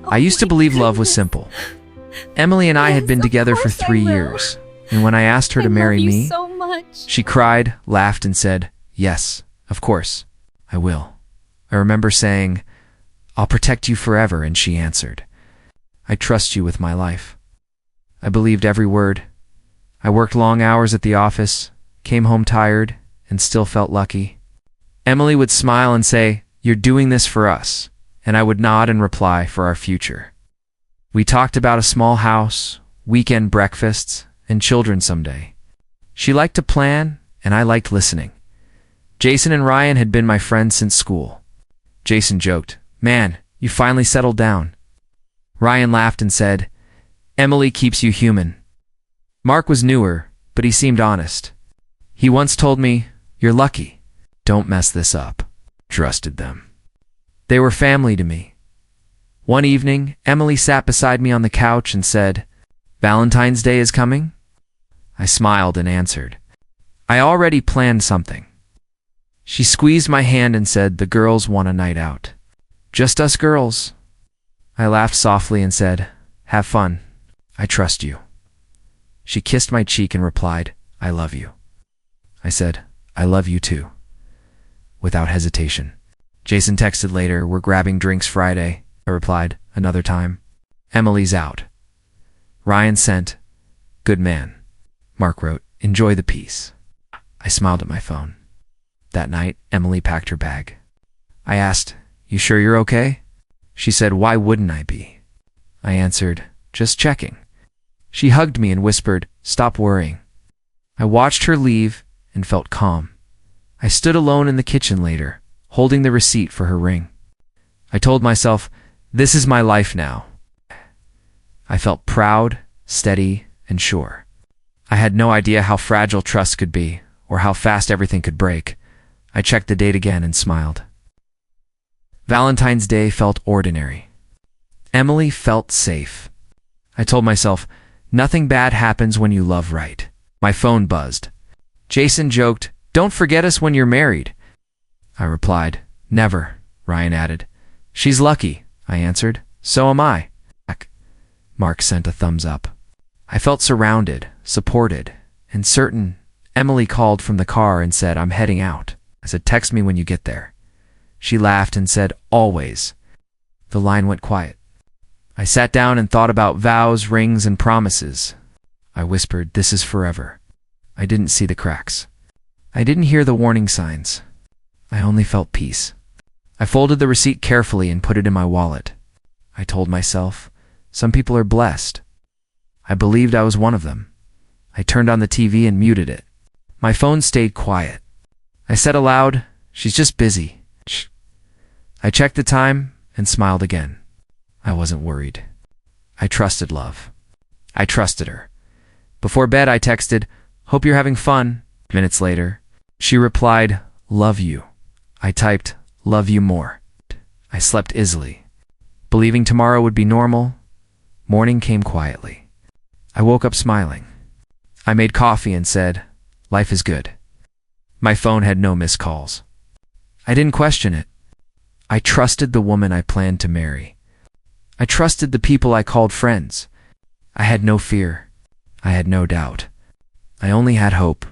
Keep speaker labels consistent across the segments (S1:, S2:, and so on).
S1: I used to believe love was simple. Emily and I had been together for 3 years, and when I asked her to marry me,
S2: so much.
S1: she cried, laughed, and said, "Yes, of course, I will." I remember saying, "I'll protect you forever," and she answered, "I trust you with my life." I believed every word. I worked long hours at the office, came home tired, and still felt lucky. Emily would smile and say, "You're doing this for us," and I would nod and reply, "For our future." We talked about a small house, weekend breakfasts, and children someday. She liked to plan, and I liked listening. Jason and Ryan had been my friends since school. Jason joked, "Man, you finally settled down." Ryan laughed and said, "Emily keeps you human." Mark was newer, but he seemed honest. He once told me, "You're lucky. Don't mess this up." Trusted them. They were family to me. One evening, Emily sat beside me on the couch and said, "Valentine's Day is coming?" I smiled and answered, "I already planned something." She squeezed my hand and said, "The girls want a night out." "Just us girls?" I laughed softly and said, "Have fun. I trust you." She kissed my cheek and replied, "I love you." I said, "I love you too," without hesitation. Jason texted later, "We're grabbing drinks Friday." I replied, "Another time." Emily's out. Ryan sent, "Good man." Mark wrote, "Enjoy the peace." I smiled at my phone. That night, Emily packed her bag. I asked, "You sure you're okay?" She said, "Why wouldn't I be?" I answered, "Just checking." She hugged me and whispered, "Stop worrying." I watched her leave and felt calm. I stood alone in the kitchen later, holding the receipt for her ring. I told myself, "This is my life now." I felt proud, steady, and sure. I had no idea how fragile trust could be, or how fast everything could break. I checked the date again and smiled. Valentine's Day felt ordinary. Emily felt safe. I told myself, nothing bad happens when you love right. My phone buzzed. Jason joked, "Don't forget us when you're married." I replied, "Never," Ryan added. "She's lucky," I answered. "So am I." Mark sent a thumbs up. I felt surrounded, supported, and certain. Emily called from the car and said, "I'm heading out." I said, "Text me when you get there." She laughed and said, "Always." The line went quiet. I sat down and thought about vows, rings, and promises. I whispered, "This is forever." I didn't see the cracks. I didn't hear the warning signs. I only felt peace. I folded the receipt carefully and put it in my wallet. I told myself, some people are blessed. I believed I was one of them. I turned on the TV and muted it. My phone stayed quiet. I said aloud, "She's just busy." I checked the time and smiled again. I wasn't worried. I trusted love. I trusted her. Before bed, I texted, "Hope you're having fun." Minutes later, she replied, "Love you." I typed, "Love you more." I slept easily. Believing tomorrow would be normal, morning came quietly. I woke up smiling. I made coffee and said, "Life is good." My phone had no missed calls. I didn't question it. I trusted the woman I planned to marry. I trusted the people I called friends. I had no fear. I had no doubt. I only had hope.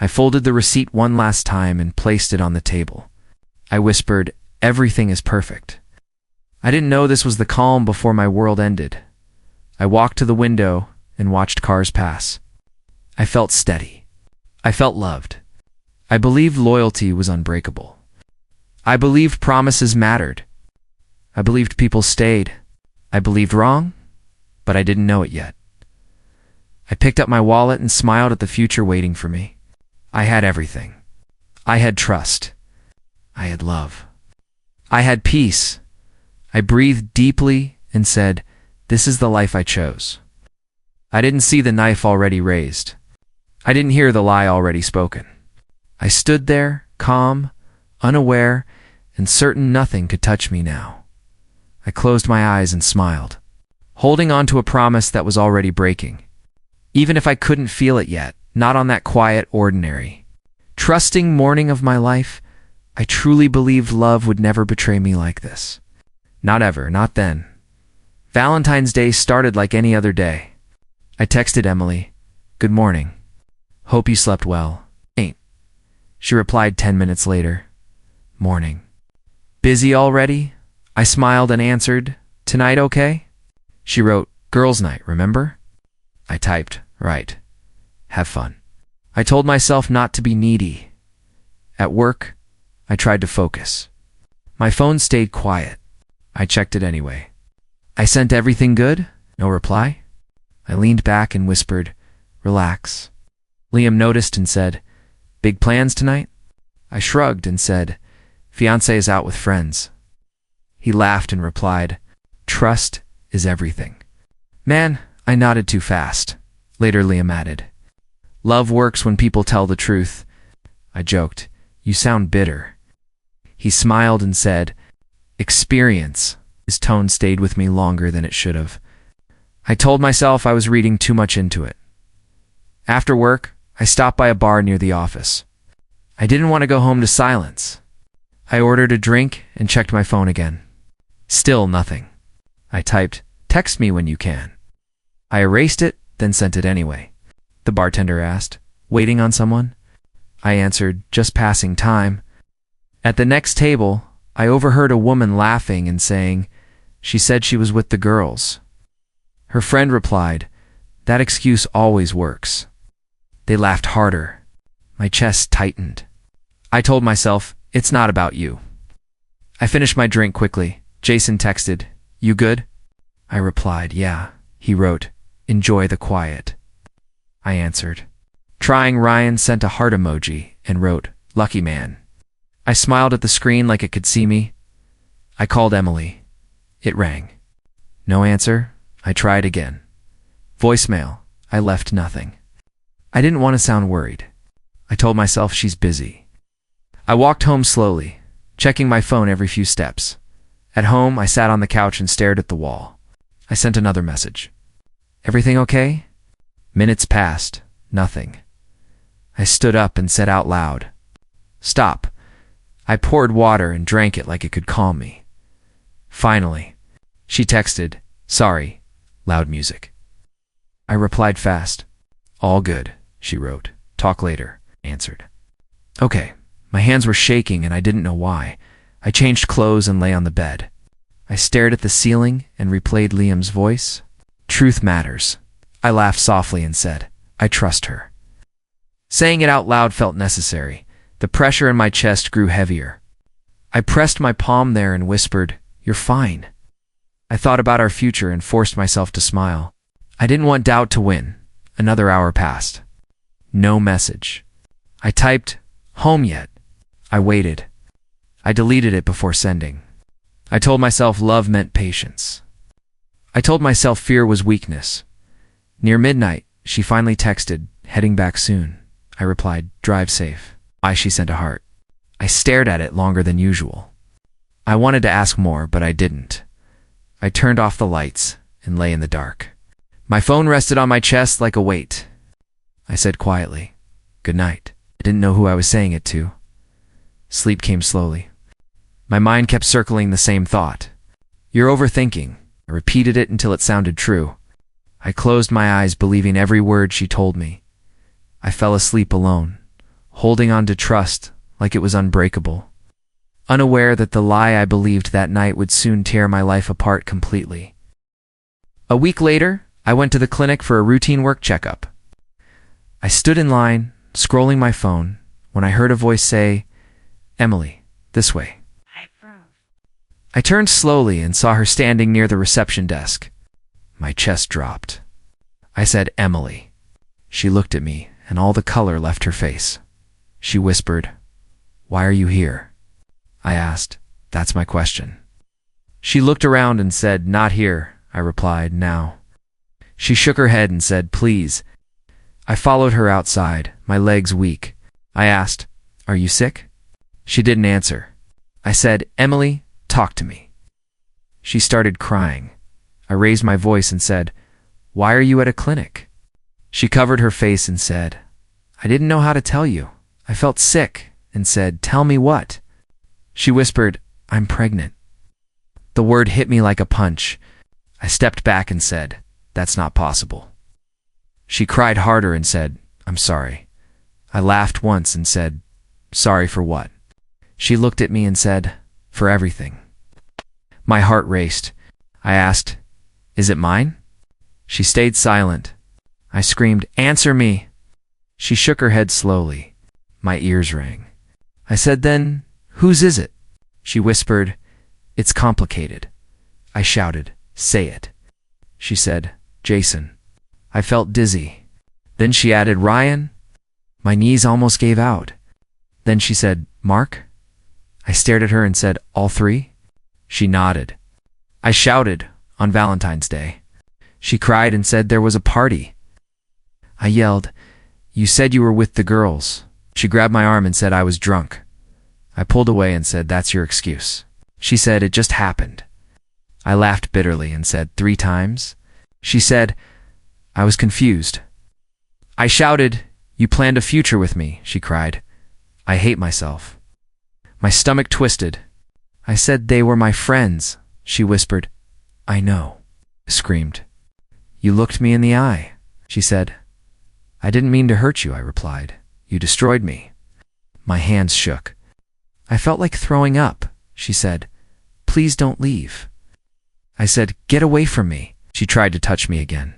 S1: I folded the receipt one last time and placed it on the table. I whispered, "Everything is perfect." I didn't know this was the calm before my world ended. I walked to the window and watched cars pass. I felt steady. I felt loved. I believed loyalty was unbreakable. I believed promises mattered. I believed people stayed. I believed wrong, but I didn't know it yet. I picked up my wallet and smiled at the future waiting for me. I had everything. I had trust. I had love. I had peace. I breathed deeply and said, "This is the life I chose." I didn't see the knife already raised. I didn't hear the lie already spoken. I stood there, calm, unaware, and certain nothing could touch me now. I closed my eyes and smiled, holding on to a promise that was already breaking. Even if I couldn't feel it yet, not on that quiet, ordinary, trusting morning of my life, I truly believed love would never betray me like this. Not ever, not then, Valentine's Day started like any other day. I texted Emily, "Good morning. Hope you slept well." "Ain't." She replied 10 minutes later, "Morning." "Busy already?" I smiled and answered, "Tonight okay?" She wrote, "Girls' night, remember?" I typed, "Right. Have fun." I told myself not to be needy. At work, I tried to focus. My phone stayed quiet. I checked it anyway. I sent everything good? No reply? I leaned back and whispered, "Relax." Liam noticed and said, "Big plans tonight?" I shrugged and said, "Fiancée is out with friends." He laughed and replied, "Trust is everything." "Man," I nodded too fast. Later Liam added, "Love works when people tell the truth." I joked, "You sound bitter." He smiled and said, "Experience." His tone stayed with me longer than it should have. I told myself I was reading too much into it. After work, I stopped by a bar near the office. I didn't want to go home to silence. I ordered a drink and checked my phone again. Still nothing. I typed, "Text me when you can." I erased it, then sent it anyway. The bartender asked, "Waiting on someone?" I answered, "Just passing time." At the next table, I overheard a woman laughing and saying, "She said she was with the girls." Her friend replied, "That excuse always works." They laughed harder. My chest tightened. I told myself, "It's not about you." I finished my drink quickly. Jason texted, "You good?" I replied, "Yeah." He wrote, "Enjoy the quiet." I answered. Trying, Ryan sent a heart emoji and wrote, "Lucky man." I smiled at the screen like it could see me. I called Emily. It rang. No answer. I tried again. Voicemail. I left nothing. I didn't want to sound worried. I told myself she's busy. I walked home slowly, checking my phone every few steps. At home, I sat on the couch and stared at the wall. I sent another message. "Everything okay?" Minutes passed. Nothing. I stood up and said out loud, "Stop." I poured water and drank it like it could calm me. Finally, she texted, "Sorry," loud music. I replied fast. "All good," she wrote. "Talk later," answered. Okay. My hands were shaking and I didn't know why. I changed clothes and lay on the bed. I stared at the ceiling and replayed Liam's voice. "Truth matters." I laughed softly and said, "I trust her." Saying it out loud felt necessary. The pressure in my chest grew heavier. I pressed my palm there and whispered, "You're fine." I thought about our future and forced myself to smile. I didn't want doubt to win. Another hour passed. No message. I typed, "Home yet?" I waited. I deleted it before sending. I told myself love meant patience. I told myself fear was weakness. Near midnight, she finally texted, "Heading back soon." I replied, "Drive safe." She sent a heart. I stared at it longer than usual. I wanted to ask more, but I didn't. I turned off the lights and lay in the dark. My phone rested on my chest like a weight. I said quietly, "Good night." I didn't know who I was saying it to. Sleep came slowly. My mind kept circling the same thought. "You're overthinking." I repeated it until it sounded true. I closed my eyes, believing every word she told me. I fell asleep alone, holding on to trust like it was unbreakable, unaware that the lie I believed that night would soon tear my life apart completely. A week later, I went to the clinic for a routine work checkup. I stood in line, scrolling my phone, when I heard a voice say, "Emily, this way." I turned slowly and saw her standing near the reception desk. My chest dropped. I said, "Emily." She looked at me, and all the color left her face. She whispered, "Why are you here?" I asked, "That's my question." She looked around and said, "Not here." I replied, "Now." She shook her head and said, "Please." I followed her outside, my legs weak. I asked, "Are you sick?" She didn't answer. I said, "Emily, talk to me." She started crying. I raised my voice and said, "Why are you at a clinic?" She covered her face and said, "I didn't know how to tell you. I felt sick," and said, "Tell me what?" She whispered, "I'm pregnant." The word hit me like a punch. I stepped back and said, "That's not possible." She cried harder and said, "I'm sorry." I laughed once and said, "Sorry for what?" She looked at me and said, "For everything." My heart raced. I asked, "Is it mine?" She stayed silent. I screamed, "Answer me!" She shook her head slowly. My ears rang. I said then, "Whose is it?" She whispered, "It's complicated." I shouted, "Say it." She said, "Jason." I felt dizzy. Then she added, "Ryan." My knees almost gave out. Then she said, "Mark?" I stared at her and said, "All three?" She nodded. I shouted, "On Valentine's Day." She cried and said there was a party. I yelled, "You said you were with the girls." She grabbed my arm and said I was drunk. I pulled away and said, "That's your excuse." She said, "It just happened." I laughed bitterly and said, "3 times?" She said, "I was confused." I shouted, "You planned a future with me," she cried. "I hate myself." My stomach twisted. I said they were my friends. She whispered, "I know." I screamed. "You looked me in the eye," she said. "I didn't mean to hurt you," I replied. "You destroyed me." My hands shook. "I felt like throwing up," she said. "Please don't leave." I said, "Get away from me." She tried to touch me again.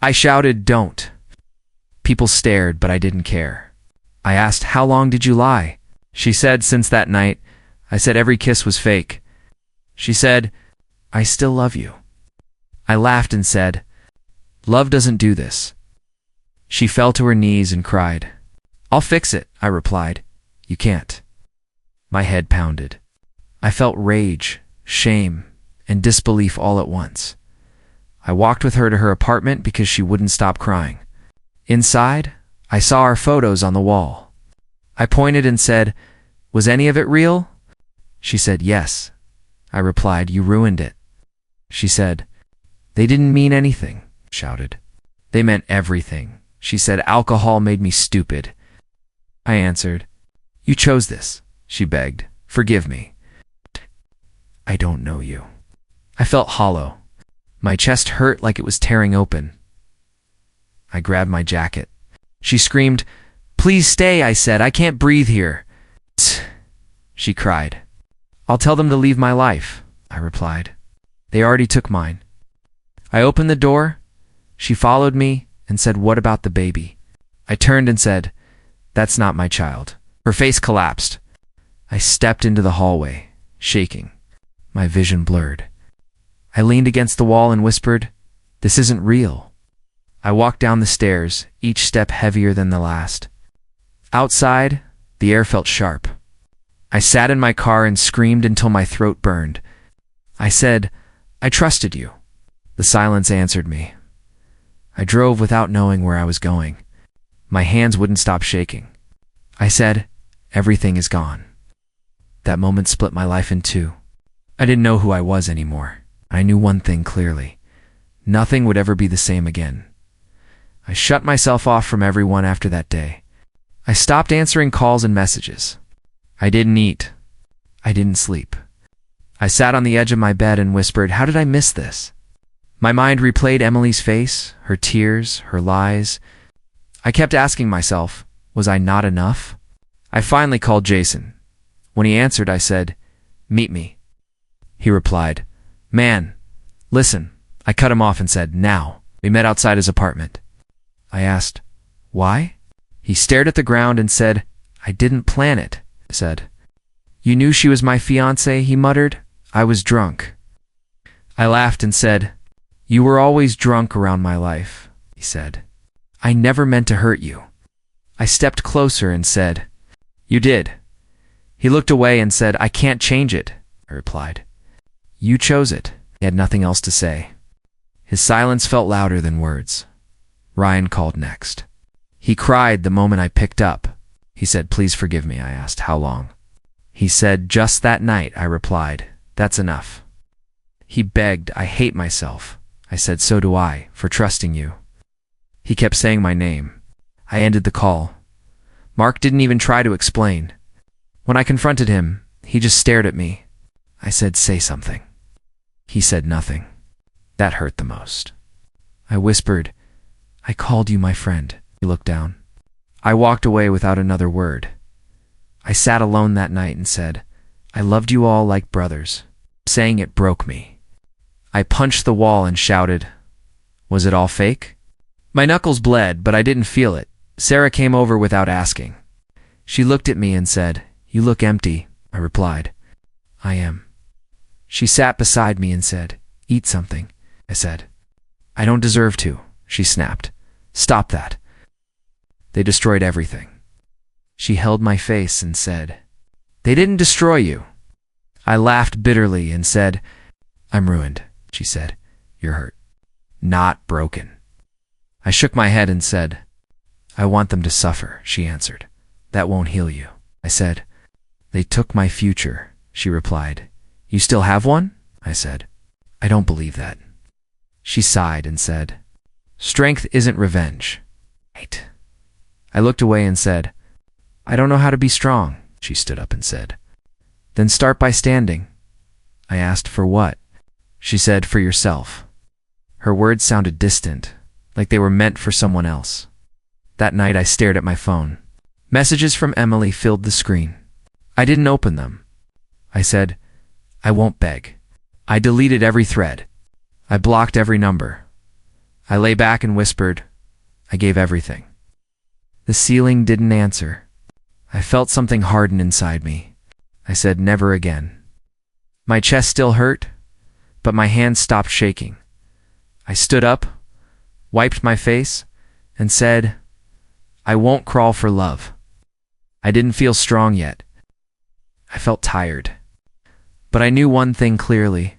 S1: I shouted, "Don't." People stared, but I didn't care. I asked, "How long did you lie?" She said, "Since that night." I said, "Every kiss was fake." She said, "I still love you." I laughed and said, "Love doesn't do this." She fell to her knees and cried. "I'll fix it," I replied. "You can't." My head pounded. I felt rage, shame, and disbelief all at once. I walked with her to her apartment because she wouldn't stop crying. Inside, I saw our photos on the wall. I pointed and said, "Was any of it real?" She said, "Yes." I replied, "You ruined it." She said, "They didn't mean anything," shouted. "They meant everything." She said, "Alcohol made me stupid." I answered, "You chose this," she begged. "Forgive me." "I don't know you." I felt hollow. My chest hurt like it was tearing open. I grabbed my jacket. She screamed, "Please stay," I said. "I can't breathe here." "Tsk," she cried. "I'll tell them to leave my life," I replied. "They already took mine." I opened the door. She followed me and said, "What about the baby?" I turned and said, "That's not my child." Her face collapsed. I stepped into the hallway, shaking. My vision blurred. I leaned against the wall and whispered, "This isn't real." I walked down the stairs, each step heavier than the last. Outside, the air felt sharp. I sat in my car and screamed until my throat burned. I said, "I trusted you." The silence answered me. I drove without knowing where I was going. My hands wouldn't stop shaking. I said, "Everything is gone." That moment split my life in two. I didn't know who I was anymore. I knew one thing clearly. Nothing would ever be the same again. I shut myself off from everyone after that day. I stopped answering calls and messages. I didn't eat. I didn't sleep. I sat on the edge of my bed and whispered, "How did I miss this?" My mind replayed Emily's face, her tears, her lies. I kept asking myself, was I not enough? I finally called Jason. When he answered, I said, "Meet me." He replied, "Man, listen." I cut him off and said, "Now." We met outside his apartment. I asked, "Why?" He stared at the ground and said, "I didn't plan it," I said. "You knew she was my fiancée," he muttered. "I was drunk." I laughed and said, "You were always drunk around my life," he said. "I never meant to hurt you." I stepped closer and said, "You did." He looked away and said, "I can't change it," I replied. "You chose it." He had nothing else to say. His silence felt louder than words. Ryan called next. He cried the moment I picked up. He said, "Please forgive me." I asked, "How long?" He said, "Just that night," I replied. "That's enough." He begged, "I hate myself." I said, "So do I, for trusting you." He kept saying my name. I ended the call. Mark didn't even try to explain. When I confronted him, he just stared at me. I said, "Say something." He said nothing. That hurt the most. I whispered, "I called you my friend." He looked down. I walked away without another word. I sat alone that night and said, "I loved you all like brothers." Saying it broke me. I punched the wall and shouted, "Was it all fake?" My knuckles bled, but I didn't feel it. Sarah came over without asking. She looked at me and said, "You look empty." I replied, "I am." She sat beside me and said, "Eat something." I said, "I don't deserve to." She snapped, "Stop that. They destroyed everything." She held my face and said, "They didn't destroy you." I laughed bitterly and said, "I'm ruined." She said, "You're hurt, not broken." I shook my head and said, "I want them to suffer." She answered, "That won't heal you." I said, "They took my future." She replied, "You still have one?" I said, "I don't believe that." She sighed and said, "Strength isn't revenge." Right. I looked away and said, "I don't know how to be strong." She stood up and said, "Then start by standing." I asked, "For what?" She said, "For yourself." Her words sounded distant, like they were meant for someone else. That night I stared at my phone. Messages from Emily filled the screen. I didn't open them. I said, "I won't beg." I deleted every thread. I blocked every number. I lay back and whispered, "I gave everything." The ceiling didn't answer. I felt something harden inside me. I said, "Never again." My chest still hurt, but my hands stopped shaking. I stood up, wiped my face, and said, "I won't crawl for love." I didn't feel strong yet. I felt tired. But I knew one thing clearly.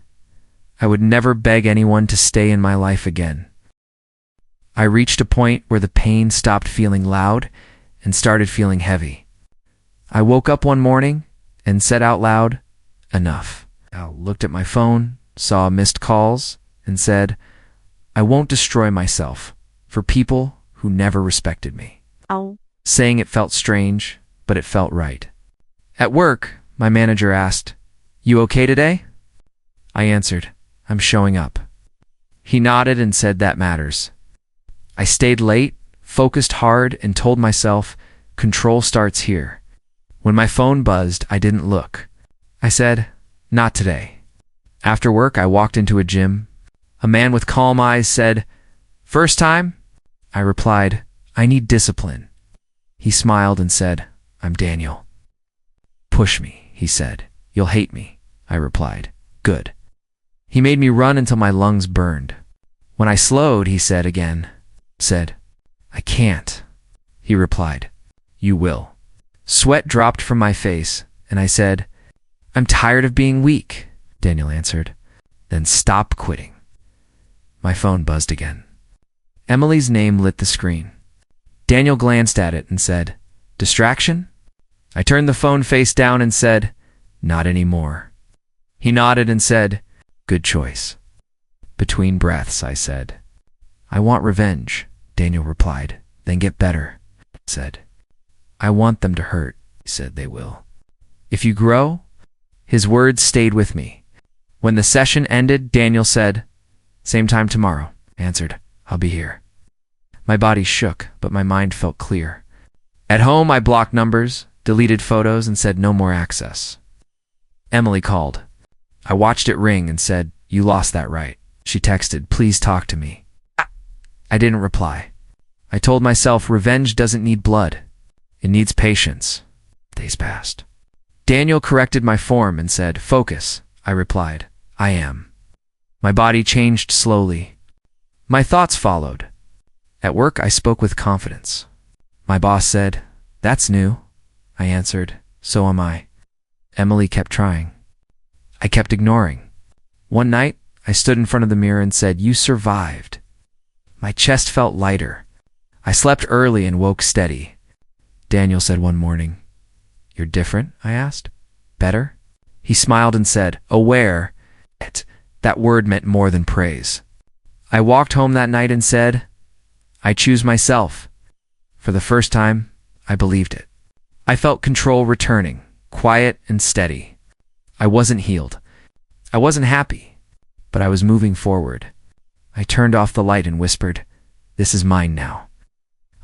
S1: I would never beg anyone to stay in my life again. I reached a point where the pain stopped feeling loud and started feeling heavy. I woke up one morning and said out loud, "Enough." I looked at my phone, saw missed calls, and said, "I won't destroy myself for people who never respected me."
S2: Ow.
S1: Saying it felt strange, but it felt right. At work, my manager asked, "You okay today?" I answered, "I'm showing up." He nodded and said, "That matters." I stayed late, focused hard, and told myself, control starts here. When my phone buzzed, I didn't look. I said, "Not today." After work, I walked into a gym. A man with calm eyes said, "First time?" I replied, "I need discipline." He smiled and said, "I'm Daniel." "Push me," he said. "You'll hate me." I replied, "Good." He made me run until my lungs burned. When I slowed, he said, "I can't." He replied, "You will." Sweat dropped from my face, and I said, "I'm tired of being weak." Daniel answered, "Then stop quitting." My phone buzzed again. Emily's name lit the screen. Daniel glanced at it and said, "Distraction?" I turned the phone face down and said, "Not anymore." He nodded and said, "Good choice." Between breaths, I said, "I want revenge." Daniel replied, "Then get better." I said, "I want them to hurt." He said, "They will. If you grow." His words stayed with me. When the session ended, Daniel said, "Same time tomorrow." I answered, "I'll be here." My body shook, but my mind felt clear. At home, I blocked numbers, deleted photos, and said no more access. Emily called. I watched it ring and said, "You lost that right." She texted, "Please talk to me." I didn't reply. I told myself revenge doesn't need blood. It needs patience. Days passed. Daniel corrected my form and said, "Focus." I replied, "I am." My body changed slowly. My thoughts followed. At work, I spoke with confidence. My boss said, "That's new." I answered, "So am I." Emily kept trying. I kept ignoring. One night, I stood in front of the mirror and said, "You survived." My chest felt lighter. I slept early and woke steady. Daniel said one morning, "You're different?" I asked. "Better?" He smiled and said, "Aware." That word meant more than praise. I walked home that night and said, "I choose myself." For the first time, I believed it. I felt control returning, quiet and steady. I wasn't healed. I wasn't happy, but I was moving forward. I turned off the light and whispered, "This is mine now."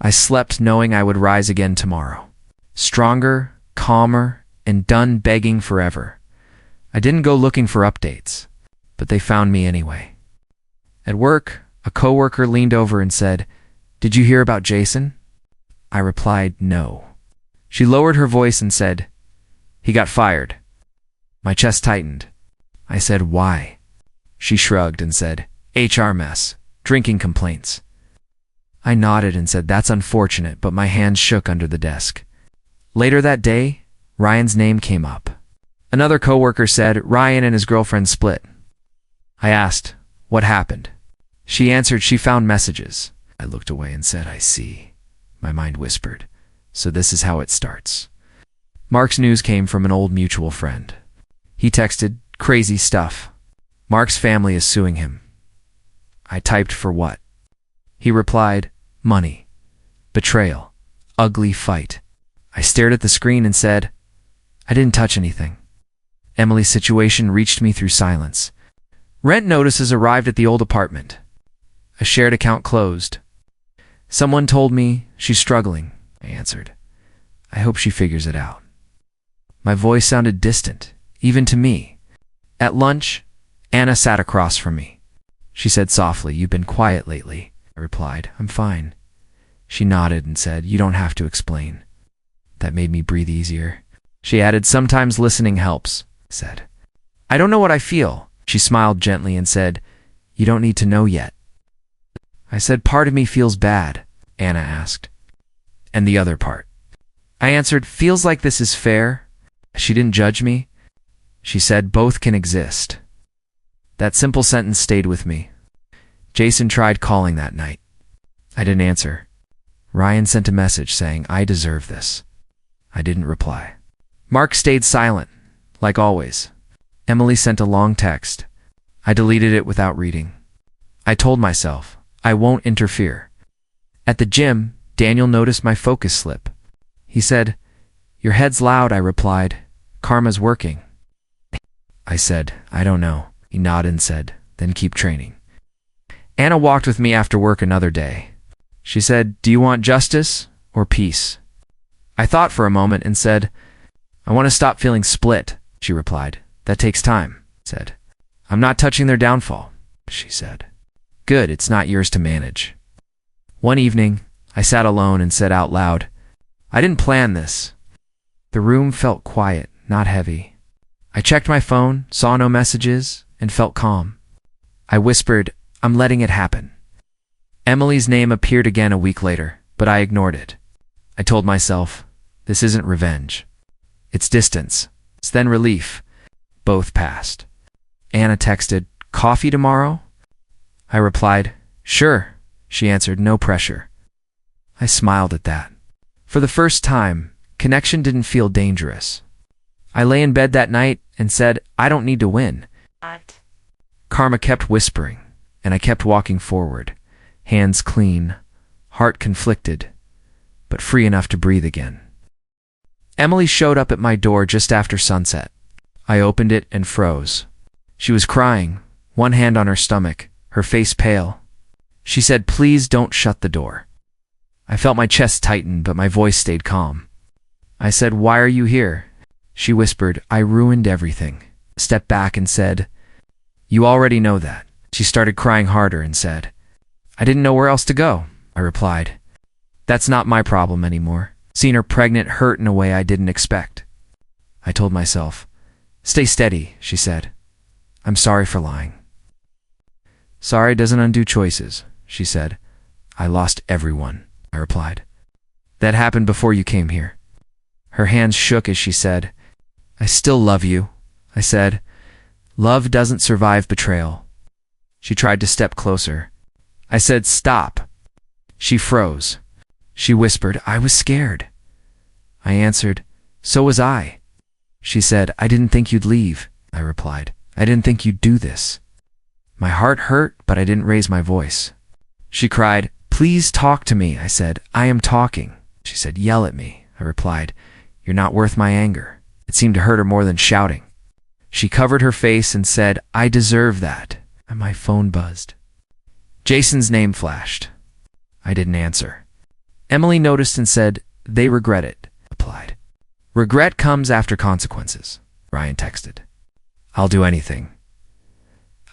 S1: I slept knowing I would rise again tomorrow. Stronger, calmer, and done begging forever. I didn't go looking for updates, but they found me anyway. At work, a coworker leaned over and said, "Did you hear about Jason?" I replied, "No." She lowered her voice and said, "He got fired." My chest tightened. I said, "Why?" She shrugged and said, "HR mess, drinking complaints." I nodded and said, "That's unfortunate," but my hands shook under the desk. Later that day, Ryan's name came up. Another coworker said Ryan and his girlfriend split. I asked, "What happened?" She answered she found messages. I looked away and said, "I see." My mind whispered, "So this is how it starts." Mark's news came from an old mutual friend. He texted, "Crazy stuff. Mark's family is suing him." I typed, "For what?" He replied, "Money. Betrayal. Ugly fight." I stared at the screen and said, "I didn't touch anything." Emily's situation reached me through silence. Rent notices arrived at the old apartment. A shared account closed. Someone told me she's struggling, I answered. I hope she figures it out. My voice sounded distant, even to me. At lunch, Anna sat across from me. She said softly, "You've been quiet lately." I replied, "I'm fine." She nodded and said, "You don't have to explain." That made me breathe easier. She added, "Sometimes listening helps," I said. "I don't know what I feel." She smiled gently and said, "You don't need to know yet." I said, "Part of me feels bad," Anna asked. "And the other part?" I answered, "Feels like this is fair." She didn't judge me. She said, "Both can exist." That simple sentence stayed with me. Jason tried calling that night. I didn't answer. Ryan sent a message saying, "I deserve this." I didn't reply. Mark stayed silent, like always. Emily sent a long text. I deleted it without reading. I told myself, I won't interfere. At the gym, Daniel noticed my focus slip. He said, "Your head's loud," I replied. "Karma's working." I said, "I don't know." He nodded and said, "Then keep training." Anna walked with me after work another day. She said, "Do you want justice or peace?" I thought for a moment and said, "I want to stop feeling split." She replied, "That takes time," I said. "I'm not touching their downfall," she said. "Good, it's not yours to manage." One evening, I sat alone and said out loud, "I didn't plan this." The room felt quiet, not heavy. I checked my phone, saw no messages, and felt calm. I whispered, "I'm letting it happen." Emily's name appeared again a week later, but I ignored it. I told myself, this isn't revenge. It's distance. It's then relief. Both passed. Anna texted, "Coffee tomorrow?" I replied, "Sure." She answered, "No pressure." I smiled at that. For the first time, connection didn't feel dangerous. I lay in bed that night and said, I don't need to win. Karma kept whispering, and I kept walking forward, hands clean, heart conflicted, but free enough to breathe again. Emily showed up at my door just after sunset. I opened it and froze. She was crying, one hand on her stomach, her face pale. She said, "Please don't shut the door." I felt my chest tighten, but my voice stayed calm. I said, "Why are you here?" She whispered, "I ruined everything." Stepped back and said, "You already know that." She started crying harder and said, "I didn't know where else to go." I replied, "That's not my problem anymore." Seeing her pregnant hurt in a way I didn't expect. I told myself, "Stay steady," she said. "I'm sorry for lying." "Sorry doesn't undo choices," she said. "I lost everyone," I replied. "That happened before you came here." Her hands shook as she said, "I still love you." I said, "Love doesn't survive betrayal." She tried to step closer. I said, "Stop." She froze. She whispered, "I was scared." I answered, "So was I." She said, "I didn't think you'd leave." I replied, "I didn't think you'd do this." My heart hurt, but I didn't raise my voice. She cried, "Please talk to me." I said, "I am talking." She said, "Yell at me." I replied, "You're not worth my anger." It seemed to hurt her more than shouting. She covered her face and said, "I deserve that." And my phone buzzed. Jason's name flashed. I didn't answer. Emily noticed and said, "They regret it," applied. "Regret comes after consequences," Ryan texted. "I'll do anything."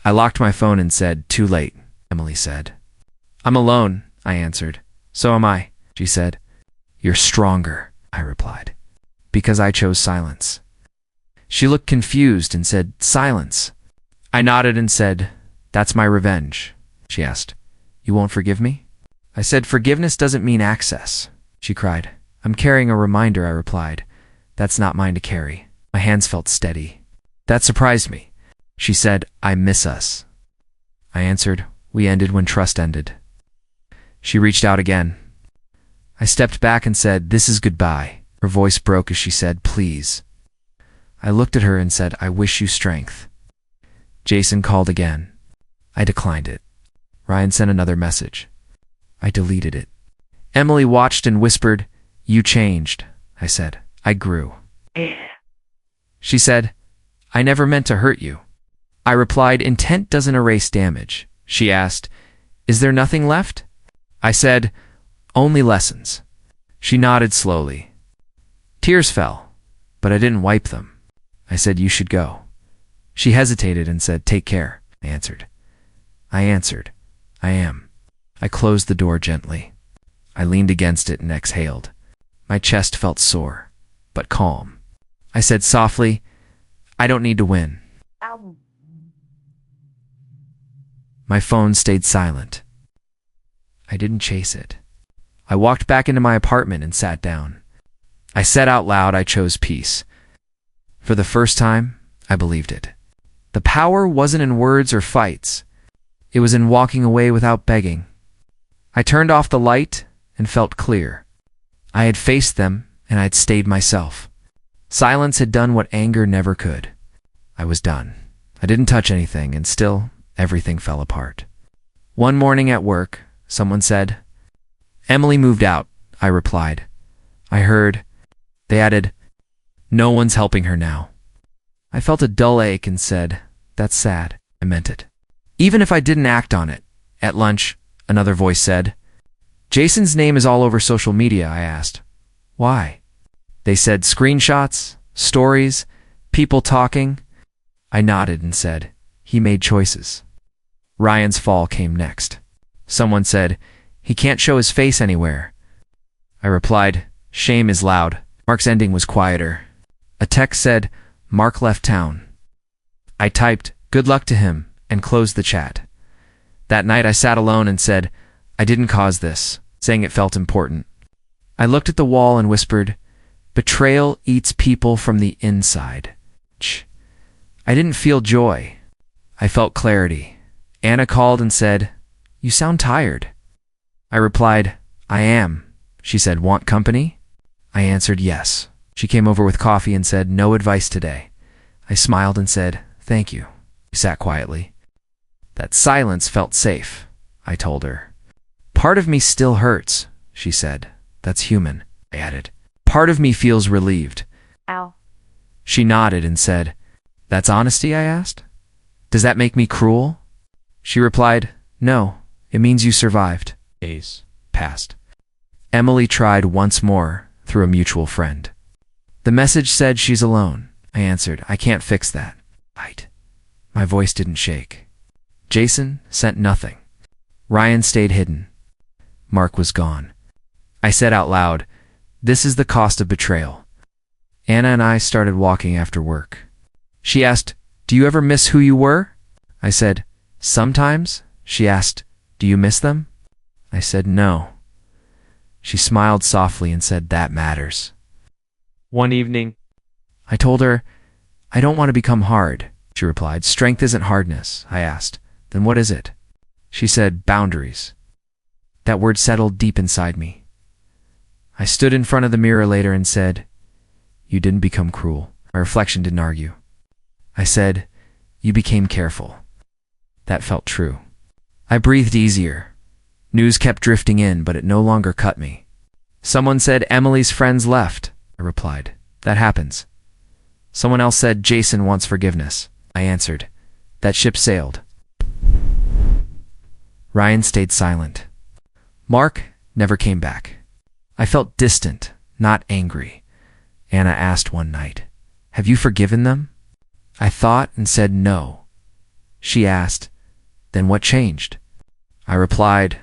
S1: I locked my phone and said, "Too late," Emily said. "I'm alone," I answered. "So am I," she said. "You're stronger," I replied, "because I chose silence." She looked confused and said, "Silence." I nodded and said, "That's my revenge." She asked, "You won't forgive me?" I said, "Forgiveness doesn't mean access." She cried, "I'm carrying a reminder," I replied. "That's not mine to carry." My hands felt steady. That surprised me. She said, "I miss us." I answered, "We ended when trust ended." She reached out again. I stepped back and said, "This is goodbye." Her voice broke as she said, "Please." I looked at her and said, "I wish you strength." Jason called again. I declined it. Ryan sent another message. I deleted it. Emily watched and whispered, "You changed." I said, "I grew." She said, "I never meant to hurt you." I replied, "Intent doesn't erase damage." She asked, "Is there nothing left?" I said, "Only lessons." She nodded slowly. Tears fell, but I didn't wipe them. I said, "You should go." She hesitated and said, "Take care," I answered. "I am." I closed the door gently. I leaned against it and exhaled. My chest felt sore, but calm. I said softly, "I don't need to win." My phone stayed silent. I didn't chase it. I walked back into my apartment and sat down. I said out loud I chose peace. For the first time, I believed it. The power wasn't in words or fights. It was in walking away without begging. I turned off the light and felt clear. I had faced them and I'd stayed myself. Silence had done what anger never could. I was done. I didn't touch anything, and still, everything fell apart. One morning at work, someone said, "Emily moved out," I replied. I heard. They added, "No one's helping her now." I felt a dull ache and said, "That's sad." I meant it. Even if I didn't act on it. At lunch, another voice said, "Jason's name is all over social media," I asked. "Why?" They said, "Screenshots, stories, people talking." I nodded and said, "He made choices." Ryan's fall came next. Someone said, "He can't show his face anywhere." I replied, "Shame is loud." Mark's ending was quieter. A text said, "Mark left town." I typed, "Good luck to him," and closed the chat. That night I sat alone and said, "I didn't cause this," saying it felt important. I looked at the wall and whispered, "Betrayal eats people from the inside." I didn't feel joy. I felt clarity. Anna called and said, "You sound tired." I replied, "I am." She said, "Want company?" I answered, "Yes." She came over with coffee and said, "No advice today." I smiled and said, "Thank you." She sat quietly. That silence felt safe, I told her. "Part of me still hurts," she said. "That's human," I added. "Part of me feels relieved."
S2: Ow.
S1: She nodded and said, "That's honesty?" I asked. "Does that make me cruel?" She replied, "No, it means you survived." Days passed. Emily tried once more through a mutual friend. The message said she's alone. I answered, "I can't fix that." Right. My voice didn't shake. Jason sent nothing. Ryan stayed hidden. Mark was gone. I said out loud, "This is the cost of betrayal." Anna and I started walking after work. She asked, "Do you ever miss who you were?" I said, "Sometimes." She asked, "Do you miss them?" I said, "No." She smiled softly and said, "That matters." One evening, I told her, "I don't want to become hard." She replied, "Strength isn't hardness." I asked, "Then what is it?" She said, "Boundaries." That word settled deep inside me. I stood in front of the mirror later and said, "You didn't become cruel." My reflection didn't argue. I said, "You became careful." That felt true. I breathed easier. News kept drifting in, but it no longer cut me. Someone said Emily's friends left. I replied, "That happens." Someone else said Jason wants forgiveness. I answered, "That ship sailed." Ryan stayed silent. Mark never came back. I felt distant, not angry. Anna asked one night, "Have you forgiven them?" I thought and said no. She asked, "Then what changed?" I replied,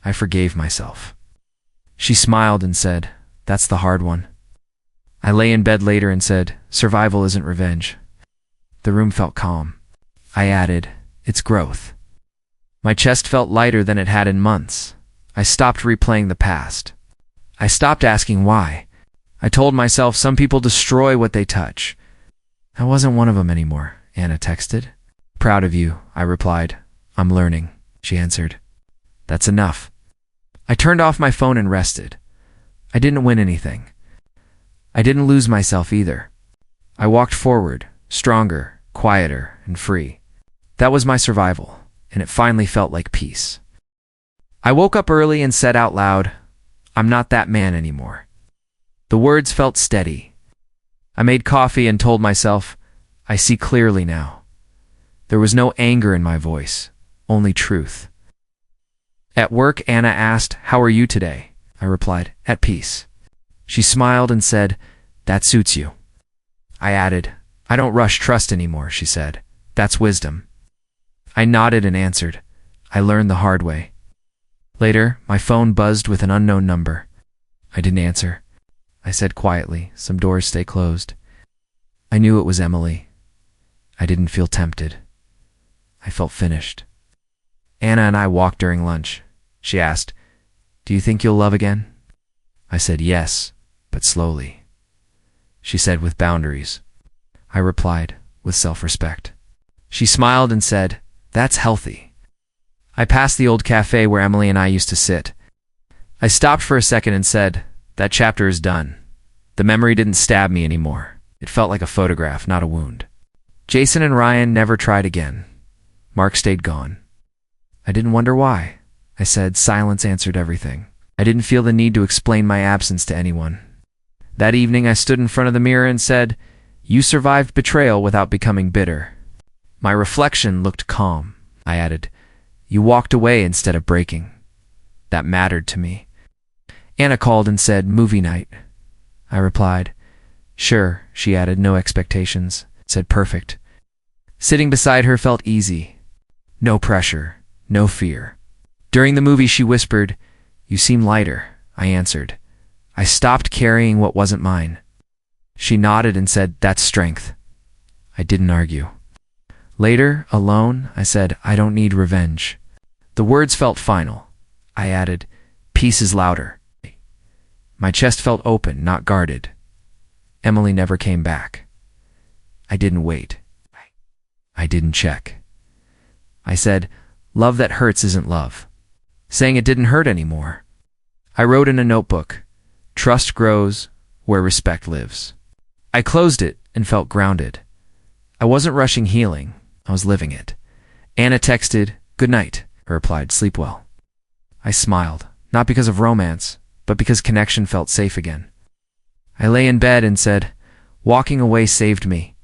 S1: "I forgave myself." She smiled and said, "That's the hard one." I lay in bed later and said, "Survival isn't revenge." The room felt calm. I added, "It's growth." My chest felt lighter than it had in months. I stopped replaying the past. I stopped asking why. I told myself some people destroy what they touch. I wasn't one of them anymore, Anna texted. "Proud of you," I replied. "I'm learning," she answered. "That's enough." I turned off my phone and rested. I didn't win anything. I didn't lose myself either. I walked forward, stronger, quieter, and free. That was my survival, and it finally felt like peace. I woke up early and said out loud, "I'm not that man anymore." The words felt steady. I made coffee and told myself, "I see clearly now." There was no anger in my voice, only truth. At work, Anna asked, "How are you today?" I replied, "At peace." She smiled and said, "That suits you." I added, "I don't rush trust anymore," she said. "That's wisdom." I nodded and answered, "I learned the hard way." Later, my phone buzzed with an unknown number. I didn't answer. I said quietly, "Some doors stay closed." I knew it was Emily. I didn't feel tempted. I felt finished. Anna and I walked during lunch. She asked, "Do you think you'll love again?" I said yes, but slowly. She said, "With boundaries." I replied, "With self-respect." She smiled and said, "That's healthy." I passed the old cafe where Emily and I used to sit. I stopped for a second and said, "That chapter is done." The memory didn't stab me anymore. It felt like a photograph, not a wound. Jason and Ryan never tried again. Mark stayed gone. I didn't wonder why. I said silence answered everything. I didn't feel the need to explain my absence to anyone. That evening I stood in front of the mirror and said, "You survived betrayal without becoming bitter." My reflection looked calm. I added, "You walked away instead of breaking." That mattered to me. Anna called and said, "Movie night." I replied, "Sure," she added, "no expectations." Said, "Perfect." Sitting beside her felt easy. No pressure, no fear. During the movie she whispered, "You seem lighter," I answered. I stopped carrying what wasn't mine. She nodded and said, "That's strength." I didn't argue. Later, alone, I said, "I don't need revenge." The words felt final. I added, "Peace is louder." My chest felt open, not guarded. Emily never came back. I didn't wait. I didn't check. I said, "Love that hurts isn't love." Saying it didn't hurt anymore. I wrote in a notebook, "Trust grows where respect lives." I closed it and felt grounded. I wasn't rushing healing. I was living it. Anna texted, "Good night." I replied, "Sleep well." I smiled, not because of romance, but because connection felt safe again. I lay in bed and said, "Walking away saved me."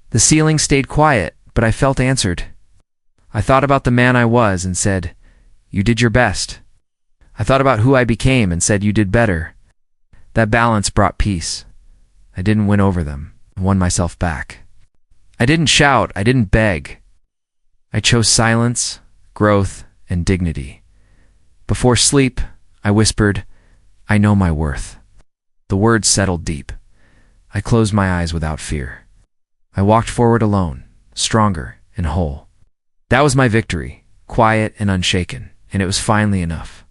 S1: The ceiling stayed quiet, but I felt answered. I thought about the man I was and said, "You did your best." I thought about who I became and said, "You did better." That balance brought peace. I didn't win over them. I won myself back. I didn't shout. I didn't beg. I chose silence, growth, and dignity. Before sleep, I whispered, "I know my worth." The words settled deep. I closed my eyes without fear. I walked forward alone, stronger and whole. That was my victory, quiet and unshaken, and it was finally enough.